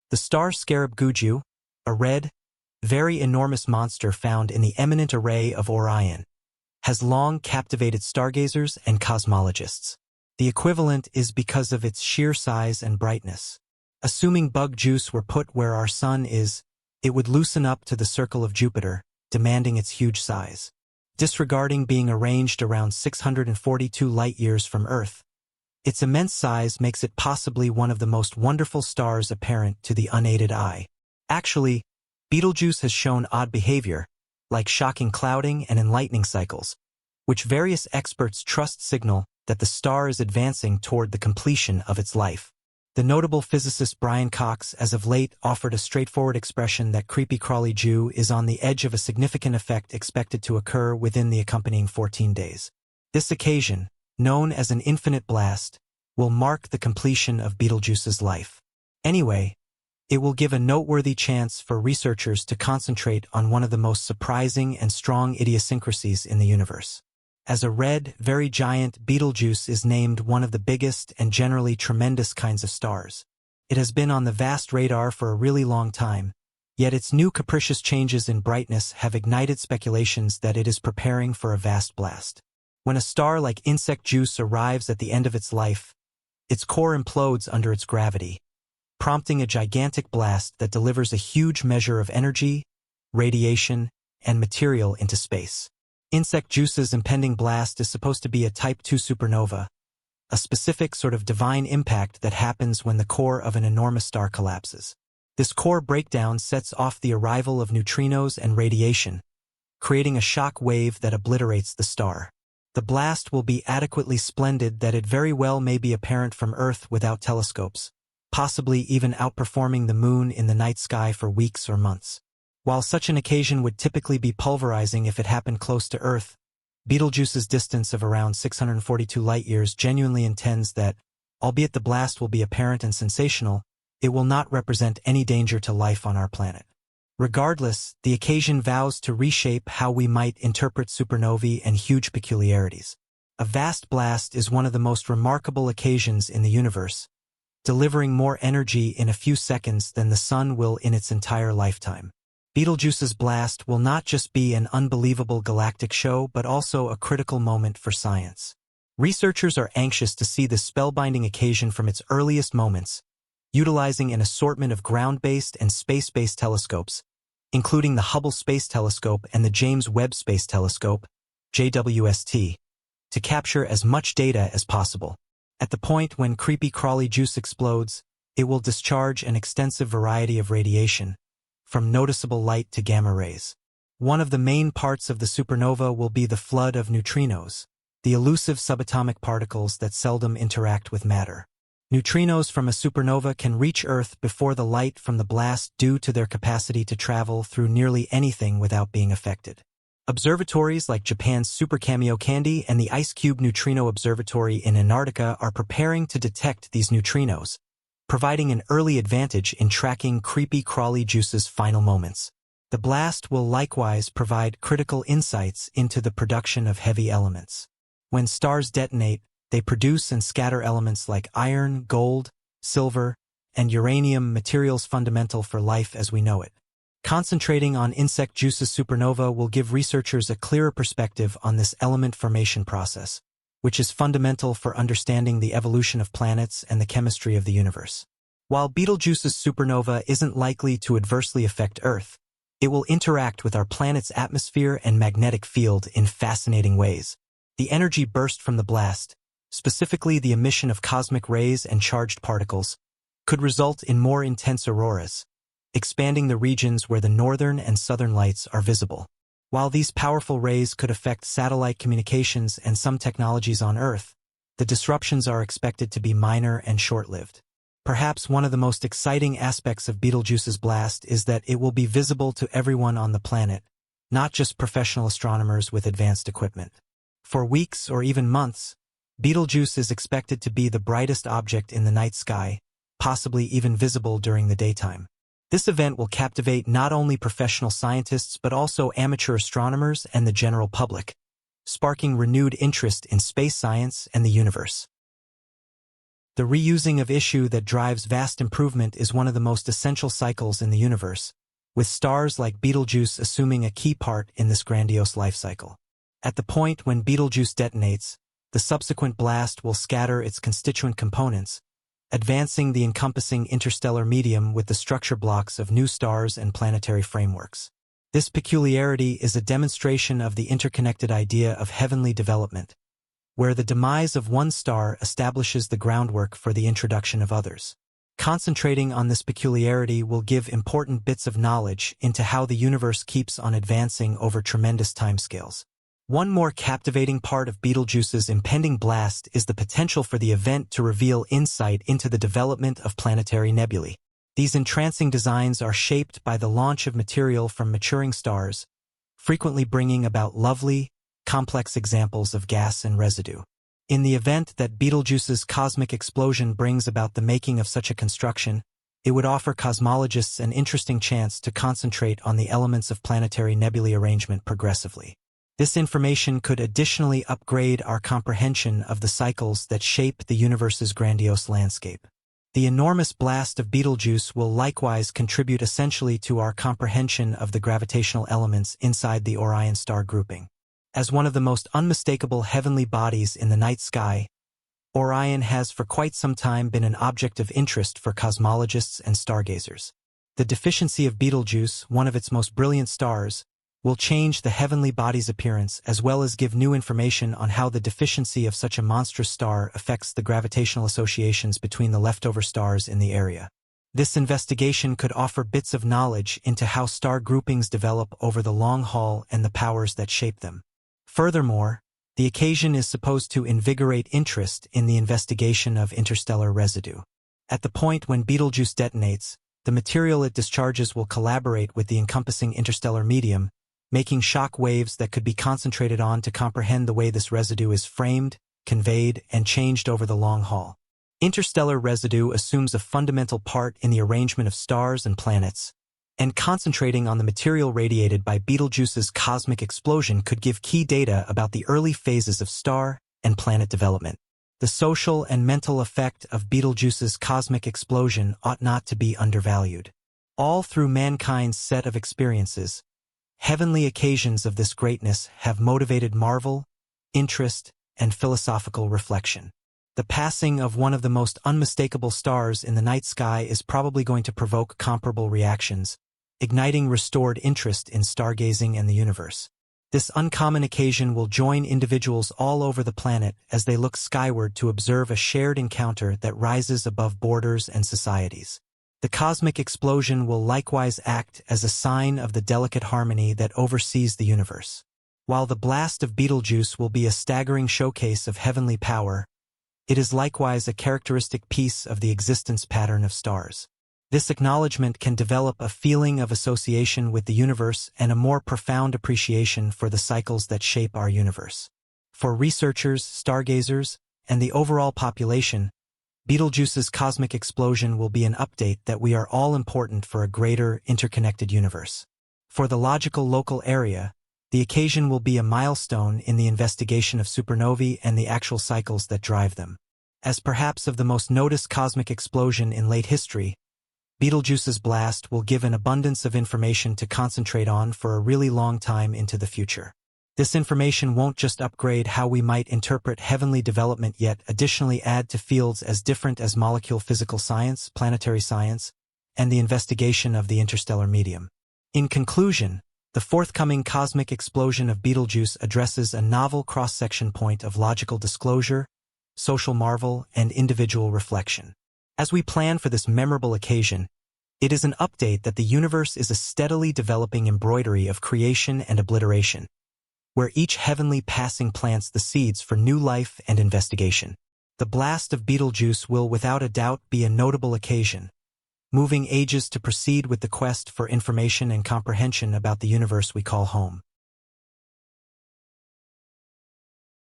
The star Scarab Guju, a red, very enormous monster found in the eminent array of Orion, has long captivated stargazers and cosmologists. The equivalent is because of its sheer size and brightness. Assuming bug juice were put where our sun is, it would loosen up to the circle of Jupiter, demanding its huge size. Disregarding being arranged around 642 light-years from Earth, its immense size makes it possibly one of the most wonderful stars apparent to the unaided eye. Actually, Betelgeuse has shown odd behavior, like shocking clouding and enlightening cycles, which various experts trust signal that the star is advancing toward the completion of its life. The notable physicist Brian Cox as of late offered a straightforward expression that creepy-crawly Jew is on the edge of a significant effect expected to occur within the accompanying 14 days. This occasion, known as an infinite blast, will mark the completion of Betelgeuse's life. Anyway, it will give a noteworthy chance for researchers to concentrate on one of the most surprising and strong idiosyncrasies in the universe. As a red, very giant, Betelgeuse is named one of the biggest and generally tremendous kinds of stars. It has been on the vast radar for a really long time, yet its new capricious changes in brightness have ignited speculations that it is preparing for a vast blast. When a star like Insect Juice arrives at the end of its life, its core implodes under its gravity, prompting a gigantic blast that delivers a huge measure of energy, radiation, and material into space. Insect Juice's impending blast is supposed to be a Type II supernova, a specific sort of divine impact that happens when the core of an enormous star collapses. This core breakdown sets off the arrival of neutrinos and radiation, creating a shock wave that obliterates the star. The blast will be adequately splendid that it very well may be apparent from Earth without telescopes, possibly even outperforming the moon in the night sky for weeks or months. While such an occasion would typically be pulverizing if it happened close to Earth, Betelgeuse's distance of around 642 light-years genuinely intends that, albeit the blast will be apparent and sensational, it will not represent any danger to life on our planet. Regardless, the occasion vows to reshape how we might interpret supernovae and huge peculiarities. A vast blast is one of the most remarkable occasions in the universe, delivering more energy in a few seconds than the sun will in its entire lifetime. Betelgeuse's blast will not just be an unbelievable galactic show but also a critical moment for science. Researchers are anxious to see this spellbinding occasion from its earliest moments, utilizing an assortment of ground-based and space-based telescopes, including the Hubble Space Telescope and the James Webb Space Telescope, JWST, to capture as much data as possible. At the point when creepy-crawly juice explodes, it will discharge an extensive variety of radiation, from noticeable light to gamma rays. One of the main parts of the supernova will be the flood of neutrinos, the elusive subatomic particles that seldom interact with matter. Neutrinos from a supernova can reach Earth before the light from the blast due to their capacity to travel through nearly anything without being affected. Observatories like Japan's Super Cameo Candy and the Ice Cube Neutrino Observatory in Antarctica are preparing to detect these neutrinos, providing an early advantage in tracking creepy-crawly juice's final moments. The blast will likewise provide critical insights into the production of heavy elements. When stars detonate, they produce and scatter elements like iron, gold, silver, and uranium, materials fundamental for life as we know it. Concentrating on Insect Juice's supernova will give researchers a clearer perspective on this element formation process, which is fundamental for understanding the evolution of planets and the chemistry of the universe. While Betelgeuse's supernova isn't likely to adversely affect Earth, it will interact with our planet's atmosphere and magnetic field in fascinating ways. The energy burst from the blast, specifically the emission of cosmic rays and charged particles, could result in more intense auroras, expanding the regions where the northern and southern lights are visible. While these powerful rays could affect satellite communications and some technologies on Earth, the disruptions are expected to be minor and short-lived. Perhaps one of the most exciting aspects of Betelgeuse's blast is that it will be visible to everyone on the planet, not just professional astronomers with advanced equipment. For weeks or even months, Betelgeuse is expected to be the brightest object in the night sky, possibly even visible during the daytime. This event will captivate not only professional scientists but also amateur astronomers and the general public, sparking renewed interest in space science and the universe. The reusing of issue that drives vast improvement is one of the most essential cycles in the universe, with stars like Betelgeuse assuming a key part in this grandiose life cycle. At the point when Betelgeuse detonates, the subsequent blast will scatter its constituent components, advancing the encompassing interstellar medium with the structure blocks of new stars and planetary frameworks. This peculiarity is a demonstration of the interconnected idea of heavenly development, where the demise of one star establishes the groundwork for the introduction of others. Concentrating on this peculiarity will give important bits of knowledge into how the universe keeps on advancing over tremendous timescales. One more captivating part of Betelgeuse's impending blast is the potential for the event to reveal insight into the development of planetary nebulae. These entrancing designs are shaped by the launch of material from maturing stars, frequently bringing about lovely, complex examples of gas and residue. In the event that Betelgeuse's cosmic explosion brings about the making of such a construction, it would offer cosmologists an interesting chance to concentrate on the elements of planetary nebulae arrangement progressively. This information could additionally upgrade our comprehension of the cycles that shape the universe's grandiose landscape. The enormous blast of Betelgeuse will likewise contribute essentially to our comprehension of the gravitational elements inside the Orion star grouping. As one of the most unmistakable heavenly bodies in the night sky, Orion has for quite some time been an object of interest for cosmologists and stargazers. The deficiency of Betelgeuse, one of its most brilliant stars, will change the heavenly body's appearance as well as give new information on how the deficiency of such a monstrous star affects the gravitational associations between the leftover stars in the area. This investigation could offer bits of knowledge into how star groupings develop over the long haul and the powers that shape them. Furthermore, the occasion is supposed to invigorate interest in the investigation of interstellar residue. At the point when Betelgeuse detonates, the material it discharges will collaborate with the encompassing interstellar medium, making shock waves that could be concentrated on to comprehend the way this residue is framed, conveyed, and changed over the long haul. Interstellar residue assumes a fundamental part in the arrangement of stars and planets, and concentrating on the material radiated by Betelgeuse's cosmic explosion could give key data about the early phases of star and planet development. The social and mental effect of Betelgeuse's cosmic explosion ought not to be undervalued. All through mankind's set of experiences, heavenly occasions of this greatness have motivated marvel, interest, and philosophical reflection. The passing of one of the most unmistakable stars in the night sky is probably going to provoke comparable reactions, igniting restored interest in stargazing and the universe. This uncommon occasion will join individuals all over the planet as they look skyward to observe a shared encounter that rises above borders and societies. The cosmic explosion will likewise act as a sign of the delicate harmony that oversees the universe. While the blast of Betelgeuse will be a staggering showcase of heavenly power, it is likewise a characteristic piece of the existence pattern of stars. This acknowledgement can develop a feeling of association with the universe and a more profound appreciation for the cycles that shape our universe. For researchers, stargazers, and the overall population, Betelgeuse's cosmic explosion will be an update that we are all important for a greater, interconnected universe. For the logical local area, the occasion will be a milestone in the investigation of supernovae and the actual cycles that drive them. As perhaps of the most noticed cosmic explosion in late history, Betelgeuse's blast will give an abundance of information to concentrate on for a really long time into the future. This information won't just upgrade how we might interpret heavenly development yet additionally add to fields as different as molecule physical science, planetary science, and the investigation of the interstellar medium. In conclusion, the forthcoming cosmic explosion of Betelgeuse addresses a novel cross-section point of logical disclosure, social marvel, and individual reflection. As we plan for this memorable occasion, it is an update that the universe is a steadily developing embroidery of creation and obliteration, where each heavenly passing plants the seeds for new life and investigation. The blast of Betelgeuse will without a doubt be a notable occasion, moving ages to proceed with the quest for information and comprehension about the universe we call home.